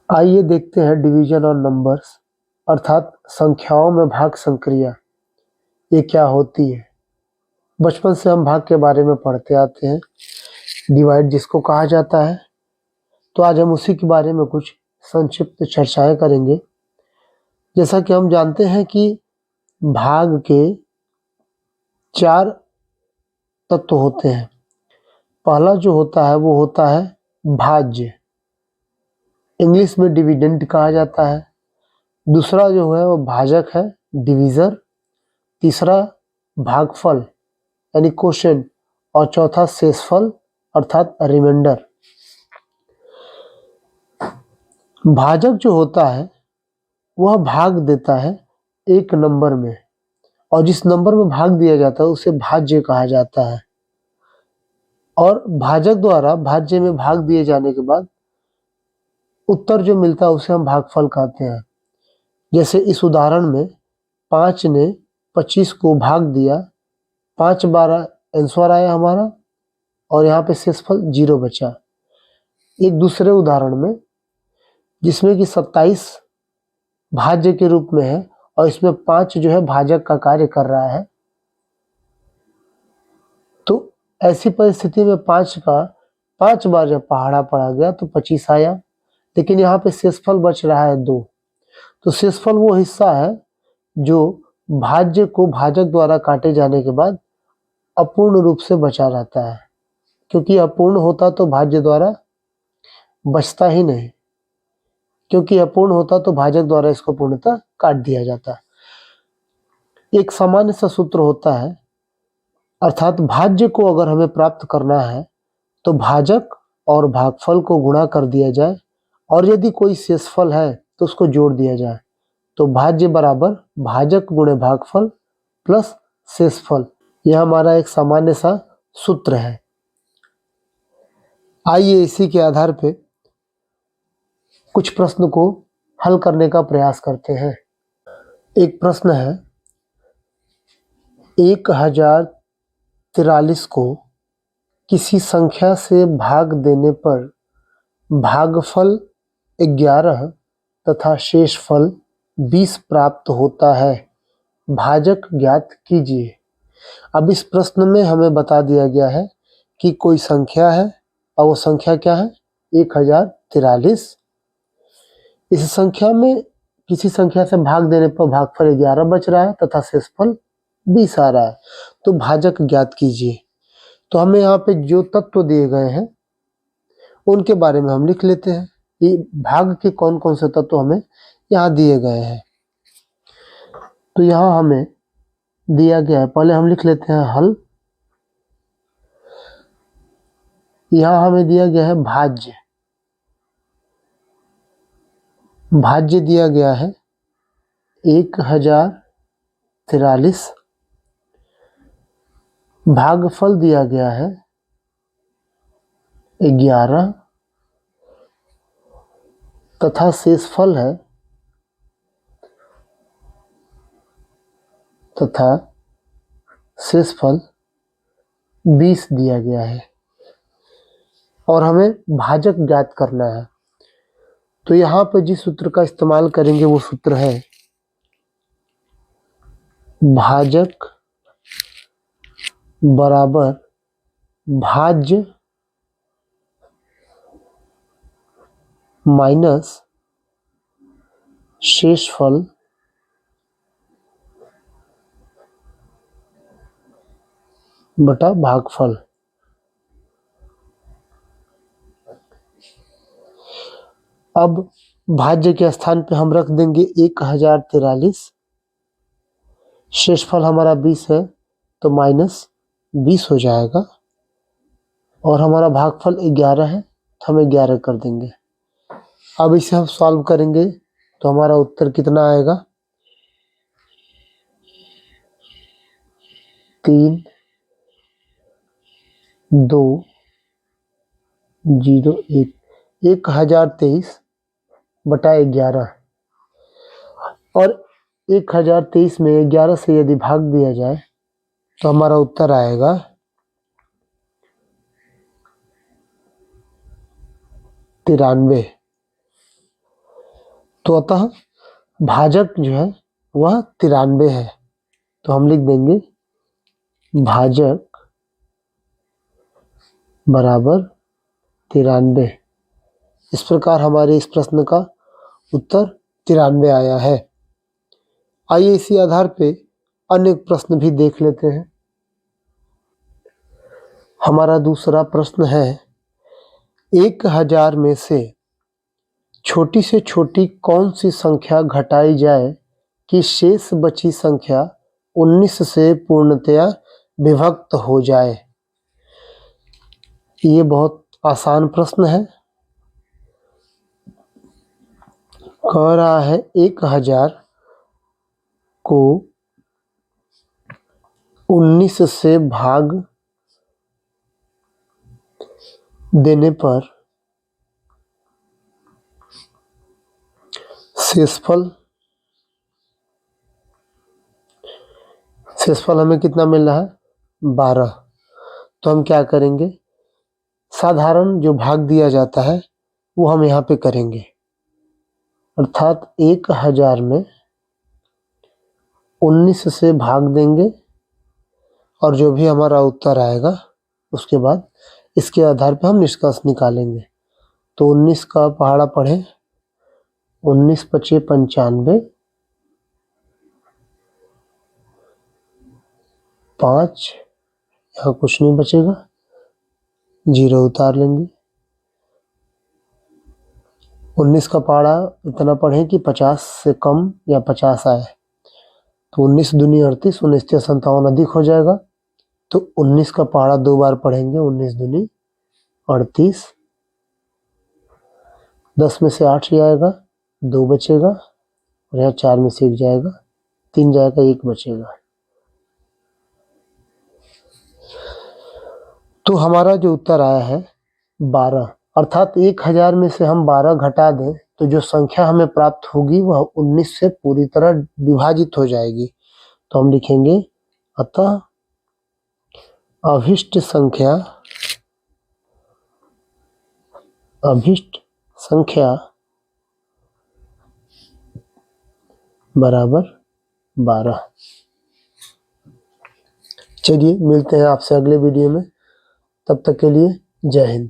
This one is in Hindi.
आइए देखते हैं डिवीजन ऑन नंबर्स अर्थात संख्याओं में भाग संक्रिया ये क्या होती है। बचपन से हम भाग के बारे में पढ़ते आते हैं, डिवाइड जिसको कहा जाता है। तो आज हम उसी के बारे में कुछ संक्षिप्त चर्चाएं करेंगे। जैसा कि हम जानते हैं कि भाग के 4 तत्व होते हैं। पहला जो होता है वो होता है भाज्य, इंग्लिश में डिविडेंड कहा जाता है। दूसरा जो है वो भाजक है, डिवीजर। तीसरा भागफल यानी क्वोशिएंट, और चौथा शेषफल अर्थात रिमाइंडर। भाजक जो होता है वह भाग देता है एक नंबर में, और जिस नंबर में भाग दिया जाता है उसे भाज्य कहा जाता है। और भाजक द्वारा भाज्य में भाग दिए जाने के बाद उत्तर जो मिलता है उसे हम भागफल कहते हैं। जैसे इस उदाहरण में 5 ने 25 को भाग दिया, 5 12 आंसर आया हमारा, और यहाँ पे शेषफल 0 बचा। एक दूसरे उदाहरण में जिसमें कि 27 भाज्य के रूप में है और इसमें 5 जो है भाजक का कार्य कर रहा है, तो ऐसी परिस्थिति में 5 का 5 बार जब पहाड़ा पड़ा गया तो 25 आया, लेकिन यहाँ पे शेषफल बच रहा है 2। तो शेषफल वो हिस्सा है जो भाज्य को भाजक द्वारा काटे जाने के बाद अपूर्ण रूप से बचा रहता है, क्योंकि अपूर्ण होता तो भाज्य द्वारा बचता ही नहीं, क्योंकि अपूर्ण होता तो भाजक द्वारा इसको पूर्णतः काट दिया जाता। एक सामान्य सा सूत्र होता है, अर्थात भाज्य को अगर हमें प्राप्त करना है तो भाजक और भागफल को गुणा कर दिया जाए, और यदि कोई शेषफल है तो उसको जोड़ दिया जाए। तो भाज्य बराबर भाजक गुणे भागफल प्लस शेषफल, यह हमारा एक सामान्य सा सूत्र है। आइए इसी के आधार पे कुछ प्रश्न को हल करने का प्रयास करते हैं। एक प्रश्न है, 1043 को किसी संख्या से भाग देने पर भागफल 11 तथा शेषफल 20 प्राप्त होता है, भाजक ज्ञात कीजिए। अब इस प्रश्न में हमें बता दिया गया है कि कोई संख्या है, और वो संख्या क्या है? 1043। इस संख्या में किसी संख्या से भाग देने पर भागफल 11 बच रहा है तथा शेषफल 20 आ रहा है, तो भाजक ज्ञात कीजिए। तो हमें यहाँ पे जो तत्व दिए गए हैं उनके बारे में हम लिख लेते हैं। ये भाग के कौन कौन से तत्व हमें यहाँ दिए गए हैं। तो यहाँ हमें दिया गया है, पहले हम लिख लेते हैं हल। यहाँ हमें दिया गया है भाज्य। भाज्य दिया गया है 1043, भागफल दिया गया है 11 तथा शेषफल है तथा शेषफल 20 दिया गया है, और हमें भाजक ज्ञात करना है। तो यहाँ पर जिस सूत्र का इस्तेमाल करेंगे वो सूत्र है भाजक बराबर भाज्य माइनस शेषफल बटा भागफल। अब भाज्य के स्थान पे हम रख देंगे 1043, शेषफल हमारा 20 है तो माइनस 20 हो जाएगा, और हमारा भागफल 11 है तो हम 11 कर देंगे। अब इसे हम सॉल्व करेंगे तो हमारा उत्तर कितना आएगा? 3 2 0 1, 1023 बटा 11, और 1023 में 11 से यदि भाग दिया जाए तो हमारा उत्तर आएगा 93। तो अतः भाजक जो है वह 93 है। तो हम लिख देंगे भाजक बराबर 93। इस प्रकार हमारे इस प्रश्न का उत्तर 93 आया है। आइए इसी आधार पे अन्य प्रश्न भी देख लेते हैं। हमारा दूसरा प्रश्न है 1000 में से छोटी से छोटी कौन सी संख्या घटाई जाए कि शेष बची संख्या 19 से पूर्णतया विभक्त हो जाए। ये बहुत आसान प्रश्न है। कह रहा है 1000 को 19 से भाग देने पर शेषफल हमें कितना मिल रहा है 12। तो हम क्या करेंगे, साधारण जो भाग दिया जाता है वो हम यहाँ पे करेंगे, अर्थात 1000 में 19 से भाग देंगे और जो भी हमारा उत्तर आएगा उसके बाद इसके आधार पर हम निष्कर्ष निकालेंगे। तो 19 का पहाड़ा पढ़े, 19 पचे 95, 5 यहाँ कुछ नहीं बचेगा, 0 उतार लेंगे। 19 का पहाड़ा इतना पढ़े कि 50 से कम या 50 आए। तो 19 दूनी 38, 19 से 57 अधिक हो जाएगा। तो 19 का पहाड़ा 2 बार पढ़ेंगे, 19 दूनी 38, 10 में से 8 जाएगा, 2 बचेगा और यहाँ 4 में से 1 जाएगा, 3 जाएगा, 1 बचेगा। तो हमारा जो उत्तर आया है 12, अर्थात 1000 में से हम 12 घटा दें तो जो संख्या हमें प्राप्त होगी वह 19 से पूरी तरह विभाजित हो जाएगी। तो हम लिखेंगे अतः अभिष्ट संख्या बराबर 12। चलिए मिलते हैं आपसे अगले वीडियो में, तब तक के लिए जय हिंद।